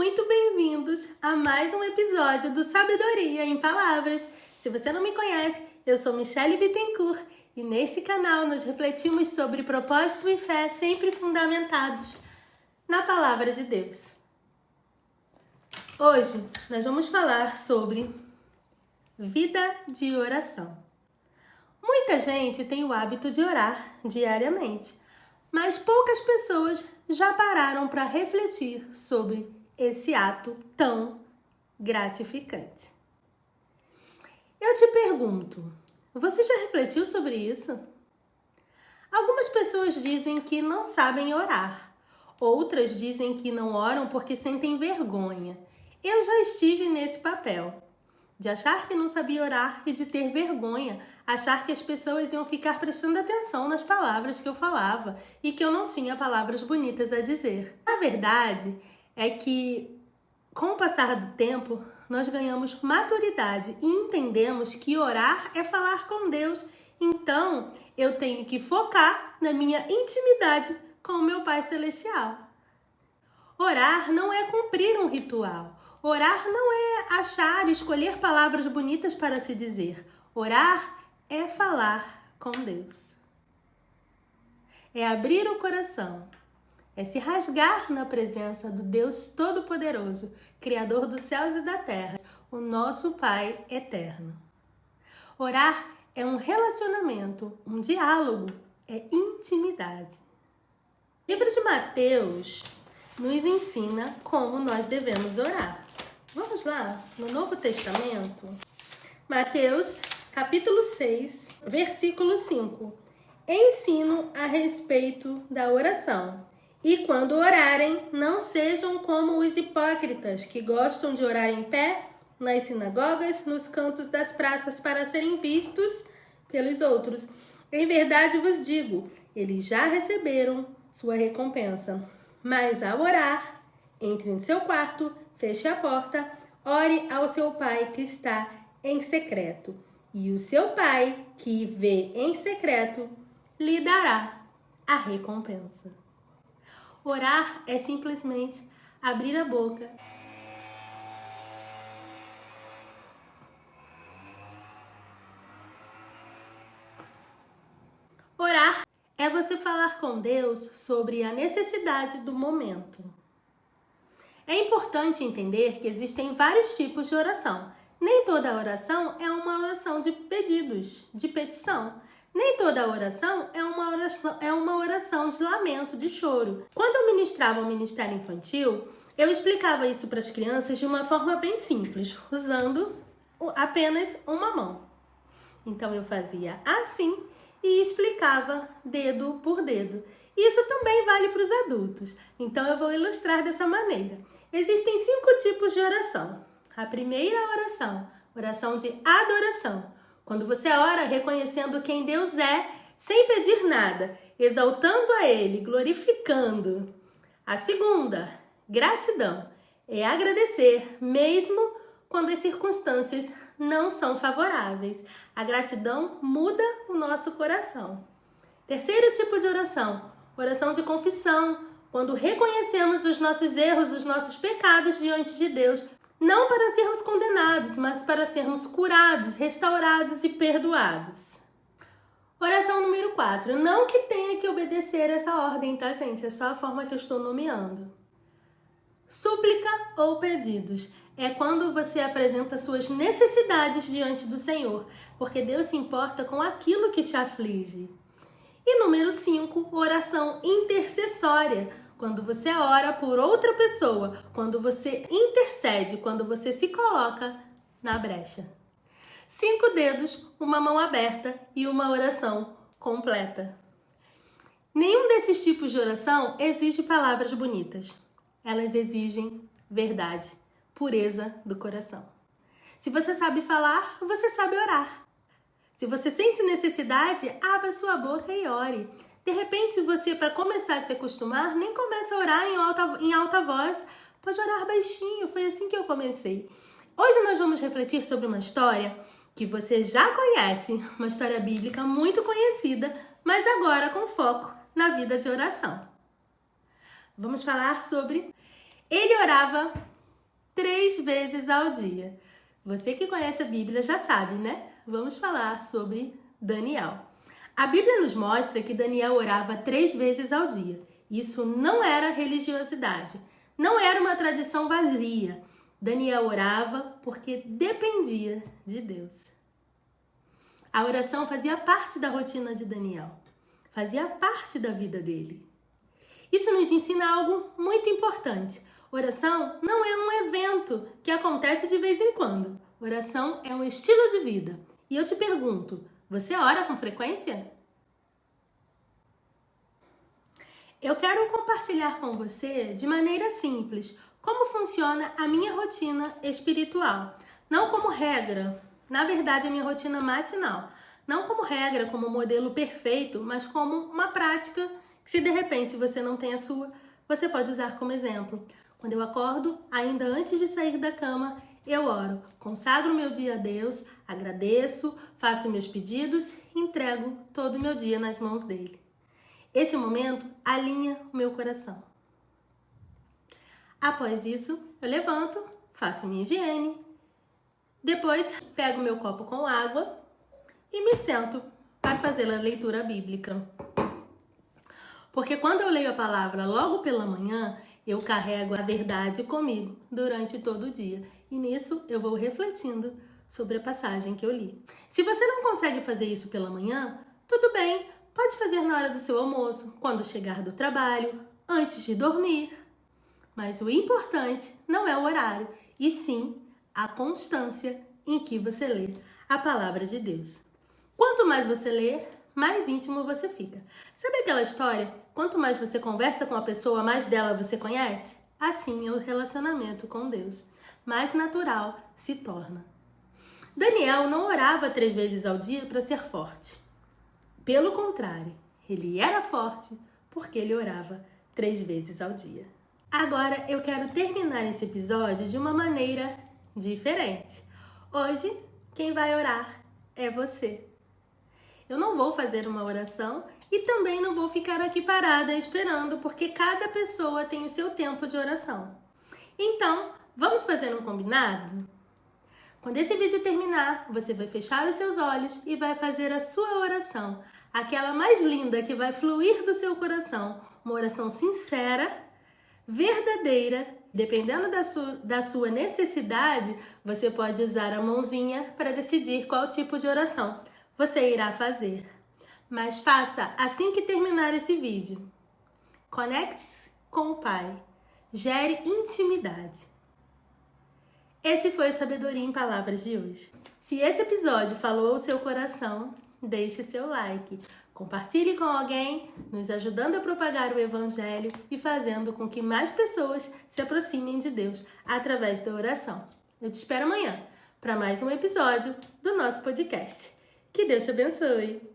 muito bem-vindos a mais um episódio do Sabedoria em Palavras. Se você não me conhece, eu sou Michelle Bittencourt e neste canal nós refletimos sobre propósito e fé sempre fundamentados na Palavra de Deus. Hoje nós vamos falar sobre vida de oração. Muita gente tem o hábito de orar diariamente, mas poucas pessoas já pararam para refletir sobre esse ato tão gratificante. Eu te pergunto, você já refletiu sobre isso? Algumas pessoas dizem que não sabem orar, outras dizem que não oram porque sentem vergonha. Eu já estive nesse papel, de achar que não sabia orar e de ter vergonha, achar que as pessoas iam ficar prestando atenção nas palavras que eu falava e que eu não tinha palavras bonitas a dizer. A verdade é que, com o passar do tempo, nós ganhamos maturidade e entendemos que orar é falar com Deus. Então, eu tenho que focar na minha intimidade com o meu Pai Celestial. Orar não é cumprir um ritual. Orar não é achar e escolher palavras bonitas para se dizer. Orar é falar com Deus. É abrir o coração. É se rasgar na presença do Deus Todo-Poderoso, Criador dos céus e da terra, o nosso Pai eterno. Orar é um relacionamento, um diálogo, é intimidade. O livro de Mateus nos ensina como nós devemos orar. Vamos lá, no Novo Testamento, Mateus, capítulo 6, versículo 5. Ensino a respeito da oração. E quando orarem, não sejam como os hipócritas, que gostam de orar em pé, nas sinagogas, nos cantos das praças, para serem vistos pelos outros. Em verdade vos digo, eles já receberam sua recompensa. Mas ao orar, entre em seu quarto, feche a porta, ore ao seu Pai que está em secreto. E o seu Pai, que vê em secreto, lhe dará a recompensa. Orar é simplesmente abrir a boca Orar é você falar com Deus sobre a necessidade do momento. É importante entender que existem vários tipos de oração. Nem toda oração é uma oração de pedidos, de petição. Nem toda oração é uma oração de lamento, de choro. Quando eu ministrava o ministério infantil, eu explicava isso para as crianças de uma forma bem simples, usando apenas uma mão. Então eu fazia assim e explicava dedo por dedo. Isso também vale para os adultos. Então eu vou ilustrar dessa maneira. Existem 5 tipos de oração. A primeira oração, oração de adoração. Quando você ora reconhecendo quem Deus é, sem pedir nada, exaltando a Ele, glorificando. A segunda, gratidão, é agradecer, mesmo quando as circunstâncias não são favoráveis. A gratidão muda o nosso coração. Terceiro tipo de oração, oração de confissão, quando reconhecemos os nossos erros, os nossos pecados diante de Deus, não para sermos condenados, mas para sermos curados, restaurados e perdoados. Oração número 4. Não que tenha que obedecer essa ordem, tá, gente? É só a forma que eu estou nomeando. Súplica ou pedidos. É quando você apresenta suas necessidades diante do Senhor, porque Deus se importa com aquilo que te aflige. E número 5, oração intercessória. Quando você ora por outra pessoa, quando você intercede, quando você se coloca na brecha. 5 dedos, uma mão aberta e uma oração completa. Nenhum desses tipos de oração exige palavras bonitas. Elas exigem verdade, pureza do coração. Se você sabe falar, você sabe orar. Se você sente necessidade, abra sua boca e ore. De repente, você, para começar a se acostumar, nem começa a orar em alta voz. Pode orar baixinho, foi assim que eu comecei. Hoje nós vamos refletir sobre uma história que você já conhece, uma história bíblica muito conhecida, mas agora com foco na vida de oração. Vamos falar sobre... Ele orava 3 vezes ao dia. Você que conhece a Bíblia já sabe, né? Vamos falar sobre Daniel. A Bíblia nos mostra que Daniel orava 3 vezes ao dia. Isso não era religiosidade, não era uma tradição vazia. Daniel orava porque dependia de Deus. A oração fazia parte da rotina de Daniel, fazia parte da vida dele. Isso nos ensina algo muito importante. Oração não é um evento que acontece de vez em quando. Oração é um estilo de vida. E eu te pergunto, você ora com frequência? Eu quero compartilhar com você, de maneira simples, como funciona a minha rotina espiritual. Não como regra, na verdade a minha rotina matinal. Não como regra, como modelo perfeito, mas como uma prática que, se de repente você não tem a sua, você pode usar como exemplo. Quando eu acordo, ainda antes de sair da cama, eu oro, consagro meu dia a Deus, agradeço, faço meus pedidos e entrego todo o meu dia nas mãos dele. Esse momento alinha o meu coração. Após isso, eu levanto, faço minha higiene, depois pego meu copo com água e me sento para fazer a leitura bíblica. Porque quando eu leio a palavra logo pela manhã, eu carrego a verdade comigo durante todo o dia. E nisso eu vou refletindo sobre a passagem que eu li. Se você não consegue fazer isso pela manhã, tudo bem, pode fazer na hora do seu almoço, quando chegar do trabalho, antes de dormir. Mas o importante não é o horário, e sim a constância em que você lê a palavra de Deus. Quanto mais você lê, mais íntimo você fica. Sabe aquela história? Quanto mais você conversa com a pessoa, mais dela você conhece? Assim é o relacionamento com Deus. Mais natural se torna. Daniel não orava 3 vezes ao dia para ser forte. Pelo contrário, ele era forte porque ele orava 3 vezes ao dia. Agora eu quero terminar esse episódio de uma maneira diferente. Hoje, quem vai orar é você. Eu não vou fazer uma oração e também não vou ficar aqui parada esperando, porque cada pessoa tem o seu tempo de oração. Então, vamos fazer um combinado? Quando esse vídeo terminar, você vai fechar os seus olhos e vai fazer a sua oração, aquela mais linda que vai fluir do seu coração, uma oração sincera, verdadeira. Dependendo da sua necessidade, você pode usar a mãozinha para decidir qual tipo de oração você irá fazer. Mas faça assim que terminar esse vídeo. Conecte-se com o Pai. Gere intimidade. Esse foi o Sabedoria em Palavras de hoje. Se esse episódio falou ao seu coração, deixe seu like. Compartilhe com alguém, nos ajudando a propagar o Evangelho e fazendo com que mais pessoas se aproximem de Deus através da oração. Eu te espero amanhã para mais um episódio do nosso podcast. Que Deus te abençoe!